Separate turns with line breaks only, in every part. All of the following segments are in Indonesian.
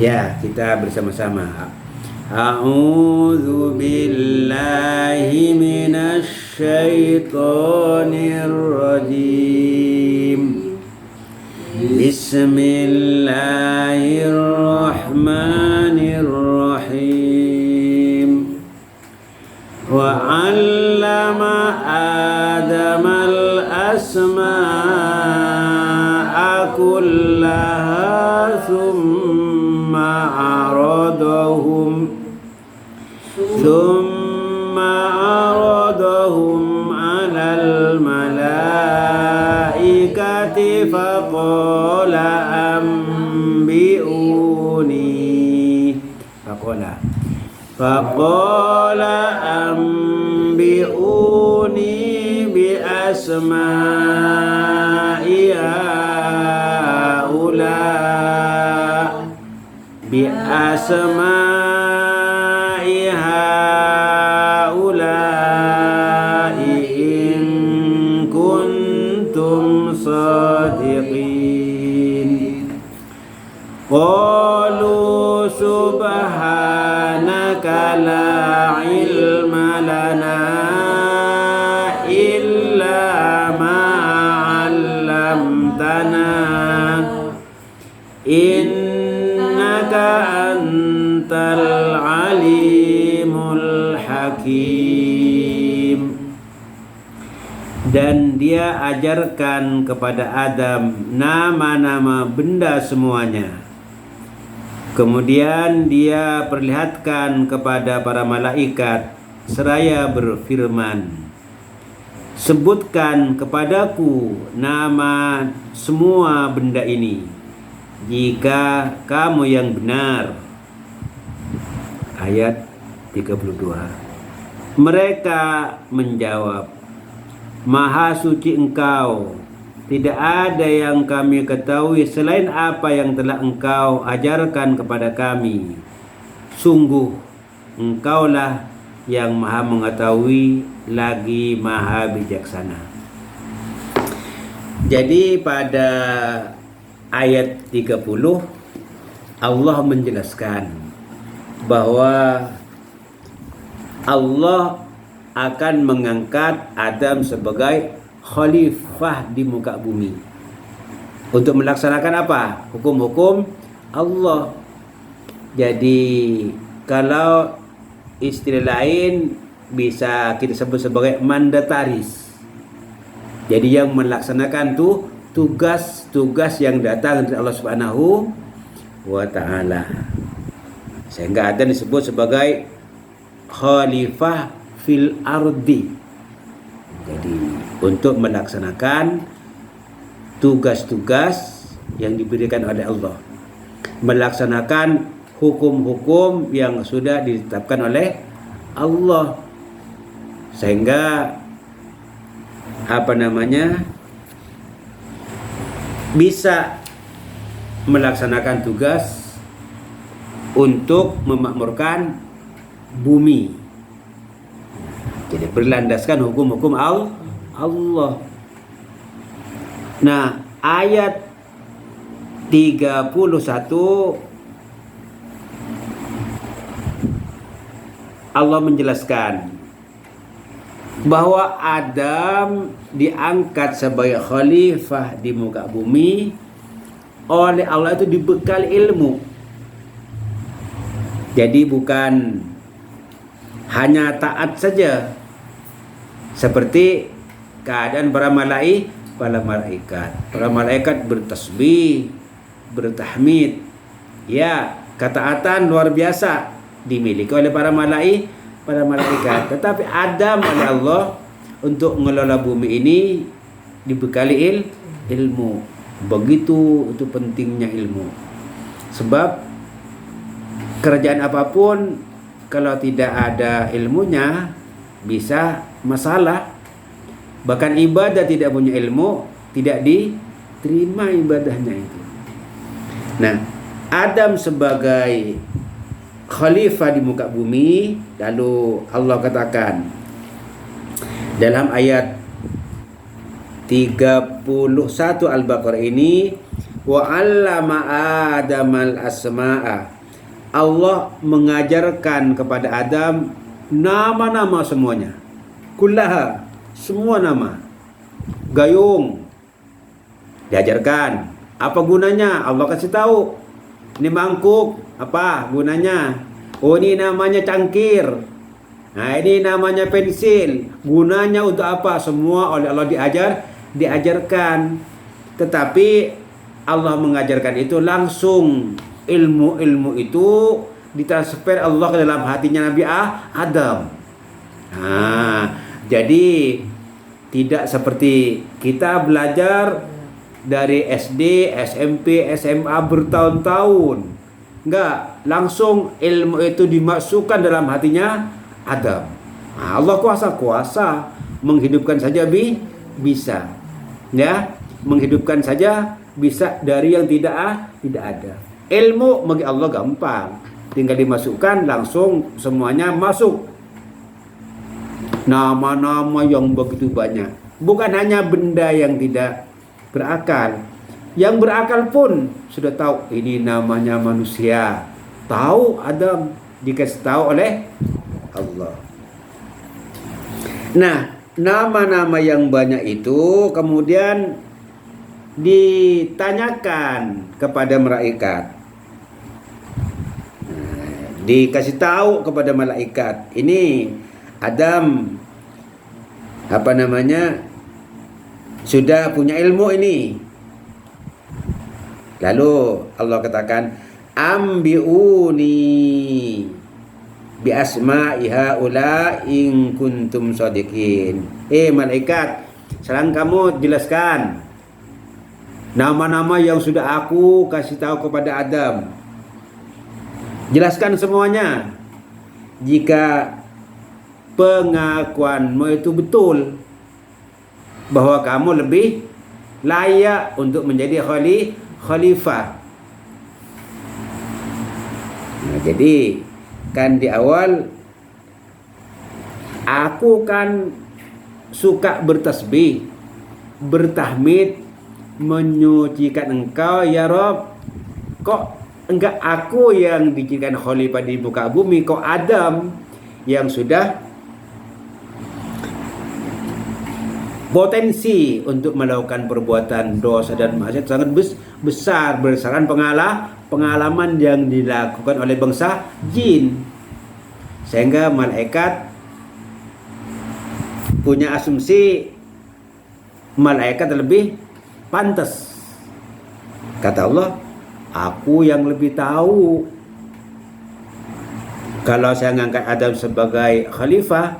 Ya, kita bersama-sama. A'udzu billahi minasy syaithanir rajim. Bismillahirrahmanirrahim. Wa 'allama Adamal asma'a kullaha thumma 'aradahum 'alal malaikati faqala ambi'uni bi asma'i haula'i in kuntum sadiqin. Qalu subhanaka la ilma lana illa ma 'allamtana innaka antal alimul hakim. Dan dia ajarkan kepada Adam nama-nama benda semuanya. Kemudian dia perlihatkan kepada para malaikat seraya berfirman, sebutkan kepadaku nama semua benda ini jika kamu yang benar. Ayat 32. Mereka menjawab, Maha suci Engkau, tidak ada yang kami ketahui selain apa yang telah Engkau ajarkan kepada kami. Sungguh Engkaulah yang Maha mengetahui lagi Maha bijaksana. Jadi pada ayat 30 Allah menjelaskan bahwa Allah akan mengangkat Adam sebagai khalifah di muka bumi untuk melaksanakan apa? Hukum-hukum Allah. Jadi kalau istilah lain bisa kita sebut sebagai mandataris. Jadi yang melaksanakan tugas-tugas yang datang dari Allah Subhanahu wa taala. Sehingga Adam disebut sebagai khalifah fil ardi. Jadi untuk melaksanakan tugas-tugas yang diberikan oleh Allah, melaksanakan hukum-hukum yang sudah ditetapkan oleh Allah, sehingga bisa melaksanakan tugas untuk memakmurkan bumi. Jadi berlandaskan hukum-hukum Allah. Nah, ayat 31 Allah menjelaskan bahwa Adam diangkat sebagai khalifah di muka bumi oleh Allah, itu dibekali ilmu. Jadi bukan hanya taat saja seperti keadaan para malaikat. Para malaikat bertasbih, bertahmid. Ya, ketaatan luar biasa dimiliki oleh para malaikat. Tetapi Adam oleh Allah untuk mengelola bumi ini dibekali ilmu. Begitu itu pentingnya ilmu. Sebab kerjaan apapun kalau tidak ada ilmunya bisa masalah. Bahkan ibadah tidak punya ilmu tidak diterima ibadahnya itu. Nah, Adam sebagai khalifah di muka bumi, lalu Allah katakan dalam ayat 31 Al-Baqarah ini, Wa 'allama Adamal asma'a. Allah mengajarkan kepada Adam nama-nama semuanya. Kullaha, semua nama. Gayung diajarkan. Apa gunanya? Allah kasih tahu. Ini mangkuk, apa gunanya? Oh, ini namanya cangkir. Nah, ini namanya pensil. Gunanya untuk apa? Semua oleh Allah diajarkan. Tetapi Allah mengajarkan itu langsung. Ilmu-ilmu itu ditransfer Allah ke dalam hatinya Nabi Adam. Nah, jadi tidak seperti kita belajar dari SD, SMP, SMA bertahun-tahun. Enggak, langsung ilmu itu dimasukkan dalam hatinya Adam. Nah, Allah kuasa menghidupkan saja bisa. Ya, menghidupkan saja bisa dari yang tidak ada. Ilmu bagi Allah gampang, tinggal dimasukkan langsung semuanya masuk. Nama-nama yang begitu banyak, bukan hanya benda yang tidak berakal, yang berakal pun sudah tahu ini namanya manusia. Tahu Adam, dikasih tahu oleh Allah. Nah, nama-nama yang banyak itu kemudian ditanyakan kepada malaikat. Dikasih tahu kepada malaikat, ini Adam sudah punya ilmu ini. Lalu Allah katakan, ambiuni bi asma'i haula in kuntum shadiqin. Malaikat, sekarang kamu jelaskan nama-nama yang sudah aku kasih tahu kepada Adam. Jelaskan semuanya. Jika pengakuanmu itu betul bahwa kamu lebih layak untuk menjadi khalifah. Nah, jadi kan di awal aku kan suka bertasbih, bertahmid, menyucikan engkau ya Rabb. Kok enggak aku yang dijadikan khalifah di muka bumi, kok Adam yang sudah potensi untuk melakukan perbuatan dosa dan maksiat sangat besar berdasarkan pengalaman yang dilakukan oleh bangsa jin, sehingga malaikat punya asumsi malaikat lebih pantas. Kata Allah, aku yang lebih tahu. Kalau saya ngangkat Adam sebagai khalifah,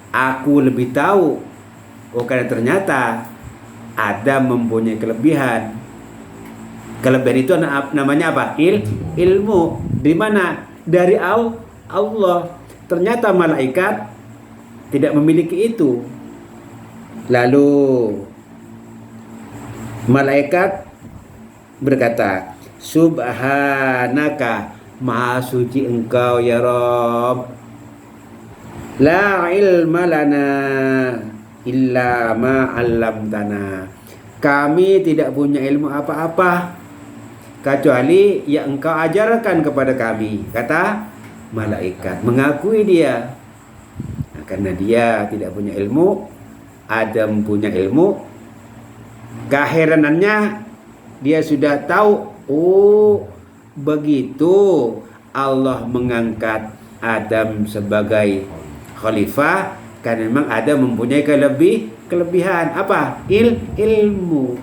aku lebih tahu. Karena ternyata Adam mempunyai kelebihan. Kelebihan itu namanya apa? Ilmu. Dari mana? Dari Allah. Ternyata malaikat tidak memiliki itu. Lalu malaikat berkata, Subhanaka, maha suci engkau ya Rabb. La ilma lana illa ma 'allamtana. Kami tidak punya ilmu apa-apa kecuali yang engkau ajarkan kepada kami. Kata malaikat, mengakui dia. Nah, karena dia tidak punya ilmu, Adam punya ilmu. Keheranannya, dia sudah tahu, oh begitu Allah mengangkat Adam sebagai khalifah, karena memang Adam mempunyai kelebihan apa? Ilmu.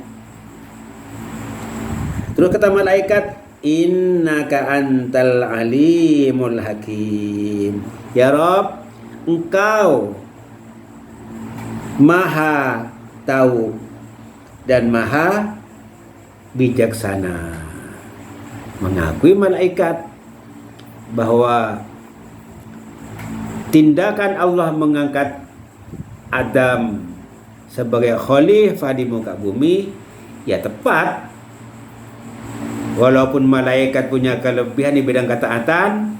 Terus kata malaikat, innaka antal alimul hakim. Ya Rabb, engkau maha tahu dan maha bijaksana. Mengakui malaikat bahwa tindakan Allah mengangkat Adam sebagai khalifah di muka bumi ya tepat. Walaupun malaikat punya kelebihan di bidang ketaatan,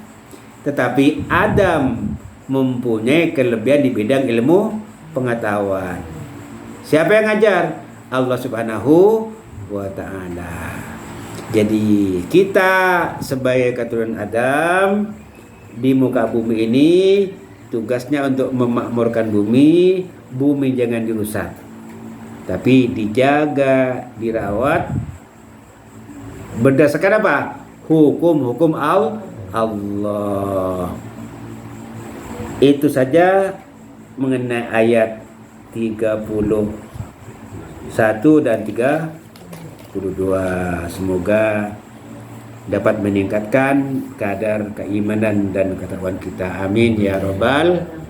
tetapi Adam mempunyai kelebihan di bidang ilmu pengetahuan. Siapa yang ngajar? Allah Subhanahu wa ta'ala. Jadi kita sebagai keturunan Adam di muka bumi ini tugasnya untuk memakmurkan bumi. Bumi jangan dirusak, tapi dijaga, dirawat berdasarkan apa? Hukum-hukum Allah. Itu saja mengenai ayat 31 dan 32. Semoga dapat meningkatkan kadar keimanan dan ketakwaan kita. Amin ya rabbal